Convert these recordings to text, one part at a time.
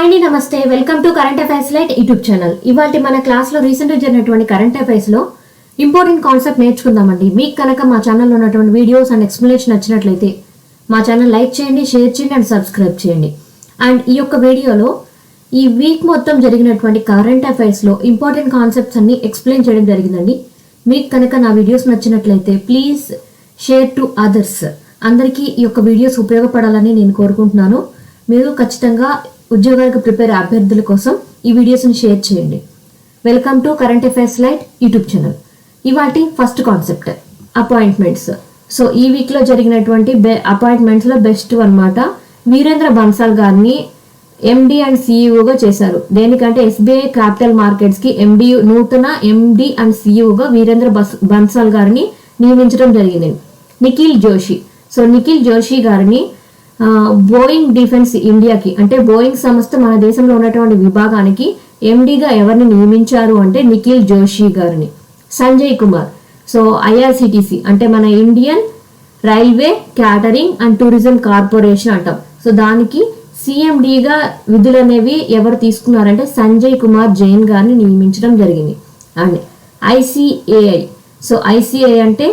అండి నమస్తే, welcome to current affairs light YouTube channel. ఇవాళ మన క్లాస్లో రీసెంట్గా జరిగినటువంటి కరెంట్ అఫైర్స్లో ఇంపార్టెంట్ కాన్సెప్ట్ నేర్చుకుందామండి. మీకు కనుక మా ఛానల్లో ఉన్నటువంటి వీడియోస్ అండ్ ఎక్స్ప్లెనేషన్ నచ్చినట్లయితే మా ఛానల్ లైక్ చేయండి, షేర్ చేయండి అండ్ సబ్స్క్రైబ్ చేయండి. అండ్ ఈ యొక్క వీడియోలో ఈ వీక్ మొత్తం జరిగినటువంటి కరెంట్ అఫైర్స్లో ఇంపార్టెంట్ కాన్సెప్ట్స్ అన్ని ఎక్స్ప్లెయిన్ చేయడం జరిగిందండి. మీకు కనుక నా వీడియోస్ నచ్చినట్లయితే ప్లీజ్ షేర్ టు అదర్స్. అందరికీ ఈ యొక్క వీడియోస్ ఉపయోగపడాలని నేను కోరుకుంటున్నాను. మీరు ఖచ్చితంగా ఉద్యోగాలకు ప్రిపేర్ అభ్యర్థుల కోసం ఈ వీడియోస్ని షేర్ చేయండి. Welcome to current affairs light YouTube channel. ఇవాటి ఫస్ట్ కాన్సెప్ట్ అపాయింట్మెంట్స్. సో ఈ వీక్లో జరిగినటువంటి అపాయింట్మెంట్స్లో బెస్ట్ అన్నమాట. వీరేంద్ర బన్సాల్ గారిని ఎండి అండ్ సిఇఓగా చేశారు. దేనికంటే ఎస్బీఐ క్యాపిటల్ మార్కెట్స్కి నూతన ఎండి అండ్ సిఇఓగా వీరేంద్ర బన్సాల్ గారిని నియమించడం జరిగింది. నిఖిల్ జోషి. సో నిఖిల్ జోషి గారిని బోయింగ్ డిఫెన్స్ ఇండియాకి అంటే బోయింగ్ సంస్థ మన దేశంలో ఉన్నటువంటి విభాగానికి ఎండిగా ఎవరిని నియమించారు అంటే నిఖిల్ జోషి గారిని. సంజయ్ కుమార్. సో ఐఆర్సిటిసి అంటే మన Indian railway catering and tourism corporation అంటాం. సో దానికి సిఎండిగా విధులు అనేవి ఎవరు తీసుకున్నారంటే సంజయ్ కుమార్ జైన్ గారిని నియమించడం జరిగింది. And ICAI. సో ఐసిఐ అంటే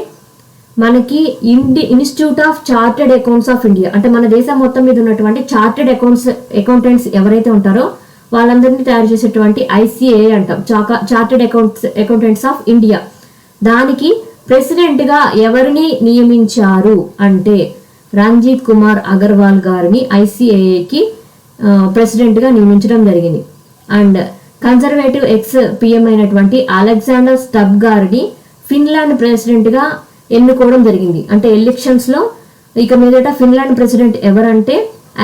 మనకి institute of chartered accounts of India అంటే మన దేశం మొత్తం మీద ఉన్నటువంటి చార్టెడ్ అకౌంటెంట్స్ ఎవరైతే ఉంటారో వాళ్ళందరినీ తయారు చేసేటువంటి ఐసిఏఐ అంటాం, చార్టెడ్ అకౌంటెంట్స్ ఆఫ్ ఇండియా. దానికి ప్రెసిడెంట్గా ఎవరిని నియమించారు అంటే రంజిత్ కుమార్ అగర్వాల్ గారిని ఐసిఏఐకి ప్రెసిడెంట్గా నియమించడం జరిగింది. అండ్ కన్జర్వేటివ్ ఎక్స్ పిఎం అయినటువంటి అలెగ్జాండర్ స్టబ్ గారిని ఫిన్లాండ్ ప్రెసిడెంట్గా ఎన్నుకోవడం జరిగింది. అంటే ఎలక్షన్స్ లో ఇక మీదట ఫిన్లాండ్ ప్రెసిడెంట్ ఎవరంటే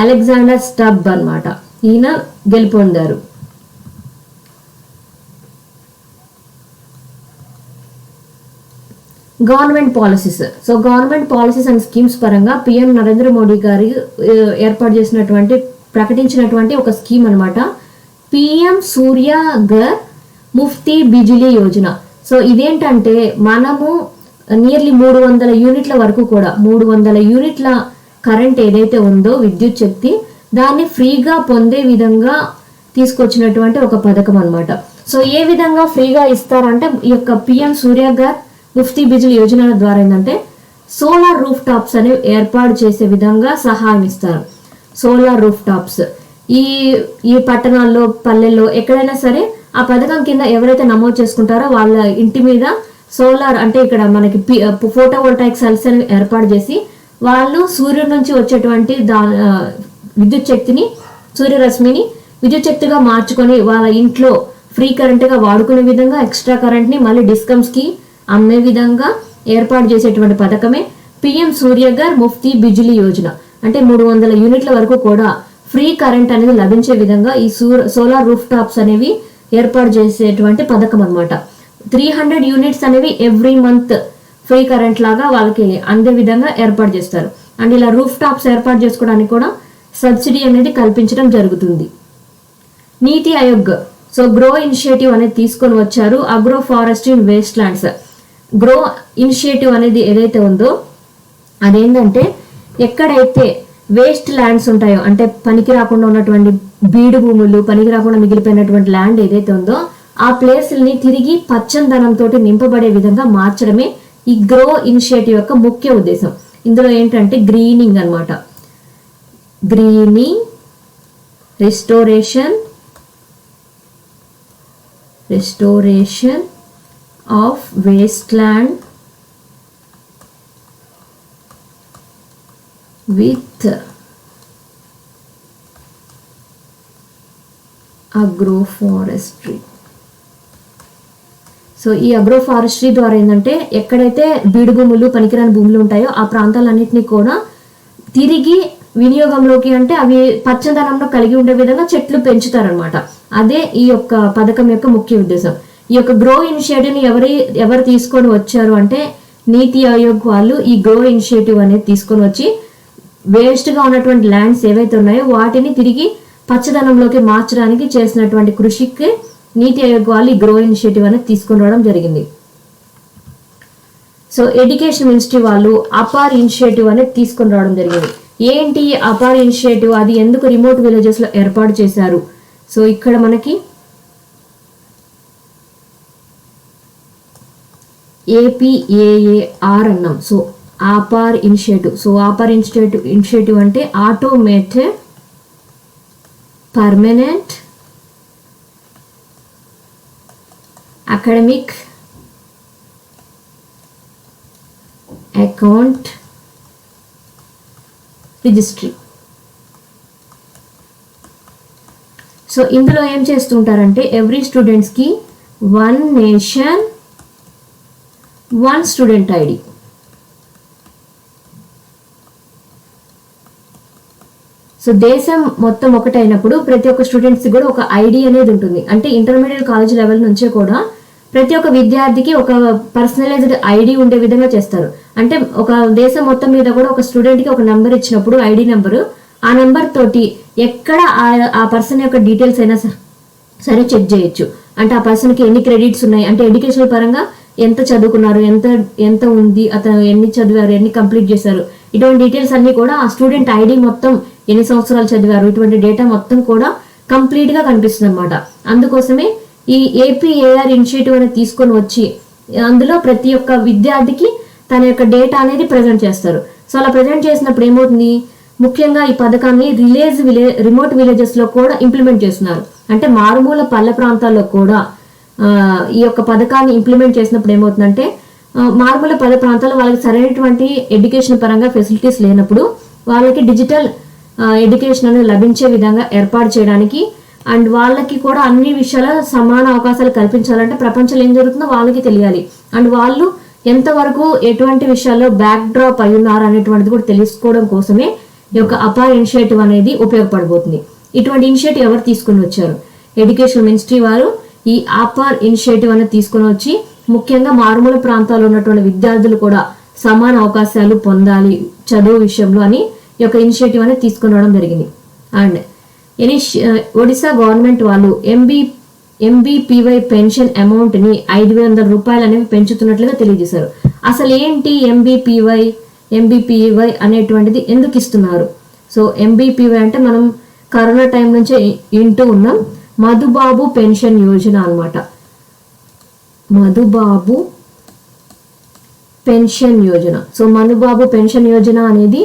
అలెగ్జాండర్ స్టబ్ అన్నమాట. ఈయన గెలుపొందారు. Government policies. So government policies and schemes పరంగా పిఎం నరేంద్ర మోడీ గారి ప్రకటించినటువంటి ఒక స్కీమ్ అనమాట, పిఎం సూర్యఘర్ ముఫ్తీ బిజిలీ యోజన. సో ఇదేంటంటే మనము నియర్లీ 300 యూనిట్ల వరకు కూడా 300 యూనిట్ల కరెంట్ ఏదైతే ఉందో విద్యుత్ శక్తి దాన్ని ఫ్రీగా పొందే విధంగా తీసుకొచ్చినటువంటి ఒక పథకం అనమాట. సో ఏ విధంగా ఫ్రీగా ఇస్తారంటే ఈ యొక్క పిఎం సూర్యఘర్ ముఫ్తీ బిజిలీ యోజన ద్వారా ఏంటంటే సోలార్ రూఫ్ టాప్స్ అనేవి ఏర్పాటు చేసే విధంగా సహాయం ఇస్తారు. సోలార్ రూఫ్ టాప్స్ ఈ పట్టణాల్లో పల్లెల్లో ఎక్కడైనా సరే ఆ పథకం కింద ఎవరైతే నమోదు చేసుకుంటారో వాళ్ళ ఇంటి మీద సోలార్ అంటే ఇక్కడ మనకి ఫోటోవోల్టాయిక్ సెల్స్ అని ఏర్పాటు చేసి వాళ్ళు సూర్యుడి నుంచి వచ్చేటువంటి విద్యుత్ శక్తిని సూర్యరశ్మిని విద్యుత్ శక్తిగా మార్చుకొని వాళ్ళ ఇంట్లో ఫ్రీ కరెంట్గా వాడుకునే విధంగా ఎక్స్ట్రా కరెంట్ని మళ్ళీ డిస్కమ్స్కి అమ్మే విధంగా ఏర్పాటు చేసేటువంటి పథకమే పిఎం సూర్యఘర్ ముఫ్తీ బిజిలీ యోజన. అంటే 300 యూనిట్ల వరకు కూడా ఫ్రీ కరెంట్ అనేది లభించే విధంగా ఈ సోలార్ రూఫ్ టాప్స్ అనేవి ఏర్పాటు చేసేటువంటి పథకం అనమాట. 300 యూనిట్స్ అనేవి ఎవ్రీ మంత్ ఫ్రీ కరెంట్ లాగా వాళ్ళకి అందే విధంగా ఏర్పాటు చేస్తారు. అండ్ ఇలా రూఫ్ టాప్స్ ఏర్పాటు చేసుకోవడానికి కూడా సబ్సిడీ అనేది కల్పించడం జరుగుతుంది. నీతి ఆయోగ్. సో గ్రో ఇనిషియేటివ్ అనేది తీసుకొని వచ్చారు. Agro forestry in waste lands. Grow initiative అనేది ఏదైతే ఉందో అదేంటంటే ఎక్కడైతే వేస్ట్ ల్యాండ్స్ ఉంటాయో అంటే పనికి రాకుండా ఉన్నటువంటి బీడు భూములు పనికి రాకుండా మిగిలిపోయినటువంటి ల్యాండ్ ఏదైతే ఉందో ఆ ప్లేస్ని తిరిగి పచ్చదనంతో నింపబడే విధంగా మార్చడమే ఈ గ్రో ఇనిషియేటివ్ యొక్క ముఖ్య ఉద్దేశం. ఇందులో ఏంటంటే గ్రీనింగ్ అన్నమాట. Greening, restoration of waste land with agroforestry. So ఈ అగ్రోఫారెస్ట్రీ ద్వారా ఏంటంటే ఎక్కడైతే బీడు భూములు పనికిరాని భూములు ఉంటాయో ఆ ప్రాంతాలన్నింటినీ కూడా తిరిగి వినియోగంలోకి అంటే అవి పచ్చదనంలో కలిగి ఉండే విధంగా చెట్లు పెంచుతారనమాట. అదే ఈ యొక్క పథకం యొక్క ముఖ్య ఉద్దేశం. ఈ యొక్క గ్రో ఇనిషియేటివ్ని ఎవరు తీసుకొని వచ్చారు అంటే నీతి ఆయోగ్ వాళ్ళు ఈ గ్రో ఇనిషియేటివ్ అనేది తీసుకొని వచ్చి వేస్ట్గా ఉన్నటువంటి ల్యాండ్స్ ఏవైతే ఉన్నాయో వాటిని తిరిగి పచ్చదనంలోకి మార్చడానికి చేసినటువంటి కృషికి నీతి ఆయోగ్ వాళ్ళు ఈ గ్రో ఇనిషియేటివ్ అనేది తీసుకొని రావడం జరిగింది. సో ఎడ్యుకేషన్ మినిస్ట్రీ వాళ్ళు అపార్ ఇనిషియేటివ్ అనేది తీసుకొని రావడం జరిగింది. ఏంటి అపార్ ఇనిషియేటివ్, అది ఎందుకు రిమోట్ విలేజెస్లో ఏర్పాటు చేశారు సో ఇక్కడ మనకి APAAR అన్నాం. So Apaar initiative. So Apaar initiative అంటే automated permanent academic account registry. So ఇందులో ఏం చేస్తుంటారంటే ఎవ్రీ స్టూడెంట్స్కి 1 నేషన్ 1 స్టూడెంట్ ఐడి. సో దేశం మొత్తం ఒకటైనప్పుడు ప్రతి ఒక్క స్టూడెంట్స్ కూడా ఒక ఐడి అనేది ఉంటుంది. అంటే ఇంటర్మీడియట్ కాలేజ్ లెవెల్ నుంచే కూడా ప్రతి ఒక్క విద్యార్థికి ఒక పర్సనలైజ్డ్ ఐడి ఉండే విధంగా చేస్తారు. అంటే ఒక దేశం మొత్తం మీద కూడా ఒక స్టూడెంట్కి ఒక నెంబర్ ఇచ్చినప్పుడు ఐడి నెంబరు, ఆ నెంబర్ తోటి ఎక్కడ ఆ పర్సన్ యొక్క డీటెయిల్స్ అయినా సరే చెక్ చేయొచ్చు. అంటే ఆ పర్సన్కి ఎన్ని క్రెడిట్స్ ఉన్నాయి, అంటే ఎడ్యుకేషన్ పరంగా ఎంత చదువుకున్నారు, ఎంత ఉంది, అతను ఎన్ని చదివారు, ఎన్ని కంప్లీట్ చేశారు, ఇటువంటి డీటెయిల్స్ అన్ని కూడా ఆ స్టూడెంట్ ఐడి మొత్తం ఎన్ని సంవత్సరాలు చదివారు, ఇటువంటి డేటా మొత్తం కూడా కంప్లీట్ గా కనిపిస్తుంది అన్నమాట. అందుకోసమే ఈ APAR ఇనిషియేటివ్ అనేది తీసుకొని వచ్చి అందులో ప్రతి ఒక్క విద్యార్థికి తన యొక్క డేటా అనేది ప్రజెంట్ చేస్తారు. సో అలా ప్రజెంట్ చేసినప్పుడు ఏమవుతుంది, ముఖ్యంగా ఈ పథకాన్ని రిమోట్ విలేజెస్ లో కూడా ఇంప్లిమెంట్ చేస్తున్నారు. అంటే మారుమూల పల్లె ప్రాంతాల్లో కూడా ఈ యొక్క పథకాన్ని ఇంప్లిమెంట్ చేసినప్పుడు ఏమవుతుందంటే మారుమూల పల్లె ప్రాంతాల్లో వాళ్ళకి సరైనటువంటి ఎడ్యుకేషన్ పరంగా ఫెసిలిటీస్ లేనప్పుడు వాళ్ళకి డిజిటల్ ఎడ్యుకేషన్ అనేది లభించే విధంగా ఏర్పాటు చేయడానికి అండ్ వాళ్ళకి కూడా అన్ని విషయాల సమాన అవకాశాలు కల్పించాలంటే ప్రపంచంలో ఏం జరుగుతుందో వాళ్ళకి తెలియాలి. అండ్ వాళ్ళు ఎంతవరకు ఎటువంటి విషయాల్లో బ్యాక్ డ్రాప్ అయి ఉన్నారు అనేటువంటిది కూడా తెలుసుకోవడం కోసమే ఈ యొక్క అపార్ ఇనిషియేటివ్ అనేది ఉపయోగపడబోతుంది. ఇటువంటి ఇనిషియేటివ్ ఎవరు తీసుకుని వచ్చారు? ఎడ్యుకేషన్ మినిస్ట్రీ వారు ఈ అపార్ ఇనిషియేటివ్ అనేది తీసుకుని వచ్చి ముఖ్యంగా మారుమూల ప్రాంతాల్లో ఉన్నటువంటి విద్యార్థులు కూడా సమాన అవకాశాలు పొందాలి చదువు విషయంలో అని ఈ యొక్క ఇనిషియేటివ్ అనేది తీసుకుని రావడం జరిగింది. అండ్ ఒడిశా గవర్నమెంట్ వాళ్ళు MBPY పెన్షన్ అమౌంట్ ని 500 రూపాయలు అనేవి పెంచుతున్నట్లుగా తెలియజేశారు. అసలు ఏంటి MBPY అనేటువంటిది ఎందుకు ఇస్తున్నారు? సో MBPY అంటే మనం కరోనా టైం నుంచే వింటూ ఉన్నాం, మధుబాబు పెన్షన్ యోజన అన్నమాట. Madhubabu pension Yojana. So Madhubabu pension Yojana అనేది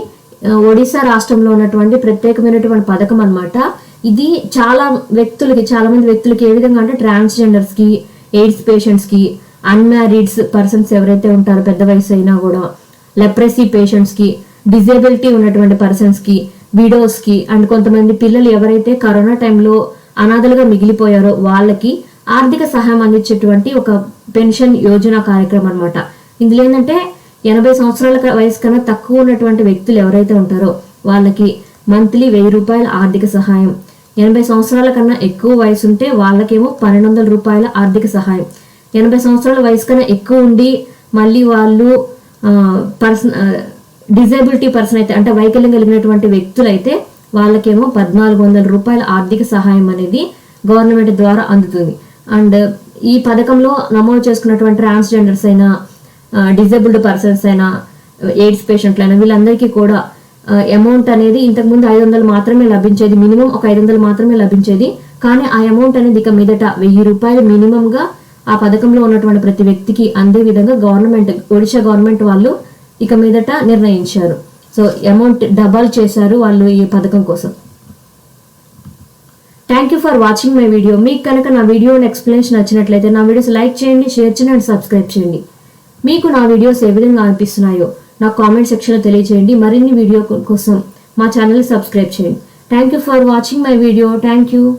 ఒడిశా రాష్ట్రంలో ఉన్నటువంటి ప్రత్యేకమైనటువంటి పథకం అన్నమాట. ఇది చాలా మంది వ్యక్తులకి ఏ విధంగా అంటే ట్రాన్స్జెండర్స్ కి, ఎయిడ్స్ పేషెంట్స్ కి, అన్మ్యారీడ్స్ పర్సన్స్ ఎవరైతే ఉంటారో పెద్ద వయసు అయినా కూడా, లెప్రసీ పేషెంట్స్ కి, డిజేబిలిటీ ఉన్నటువంటి పర్సన్స్ కి, విడోస్ కి అండ్ కొంతమంది పిల్లలు ఎవరైతే కరోనా టైంలో అనాథలుగా మిగిలిపోయారో వాళ్ళకి ఆర్థిక సహాయం అందించేటువంటి ఒక పెన్షన్ యోజన కార్యక్రమం అన్నమాట. ఇందులో ఏంటంటే 80 సంవత్సరాల వయసు కన్నా తక్కువ ఉన్నటువంటి వ్యక్తులు ఎవరైతే ఉంటారో వాళ్ళకి మంత్లీ 1000 రూపాయల ఆర్థిక సహాయం, 80 సంవత్సరాల కన్నా ఎక్కువ వయసు ఉంటే వాళ్ళకేమో 1200 రూపాయల ఆర్థిక సహాయం, 80 సంవత్సరాల వయసు కన్నా ఎక్కువ ఉండి మళ్ళీ వాళ్ళు డిజేబిలిటీ పర్సన్ అయితే అంటే వైకల్యం కలిగినటువంటి వ్యక్తులైతే వాళ్ళకేమో 1400 రూపాయల ఆర్థిక సహాయం అనేది గవర్నమెంట్ ద్వారా అందుతుంది. అండ్ ఈ పథకంలో నమోదు చేసుకున్నటువంటి ట్రాన్స్జెండర్స్ అయినా, డిజేబుల్డ్ పర్సన్స్ అయినా, ఎయిడ్స్ పేషెంట్లు అయినా వీళ్ళందరికీ కూడా అమౌంట్ అనేది ఇంతకుముందు 500 మాత్రమే లభించేది, మినిమం ఒక 500 మాత్రమే లభించేది. కానీ ఆ అమౌంట్ అనేది ఇక మీదట 1000 రూపాయలు మినిమం గా ఆ పథకంలో ఉన్నటువంటి ప్రతి వ్యక్తికి అందే విధంగా ఒడిశా గవర్నమెంట్ వాళ్ళు ఇక మీదట నిర్ణయించారు. సో అమౌంట్ డబల్ చేశారు వాళ్ళు ఈ పథకం కోసం. Thank you for watching my video. మీకు కనుక నా వీడియో ఎక్స్ప్లెనేషన్ నచ్చినట్లయితే నా వీడియోస్ లైక్ చేయండి, షేర్ చేయండి అండ్ సబ్స్క్రైబ్ చేయండి. మీకు నా వీడియోస్ ఏ విధంగా అనిపిస్తున్నాయో నాకు కామెంట్ సెక్షన్లో తెలియజేయండి. మరిన్ని వీడియో కోసం మా ఛానల్ని సబ్స్క్రైబ్ చేయండి. Thank you for watching my video. Thank you.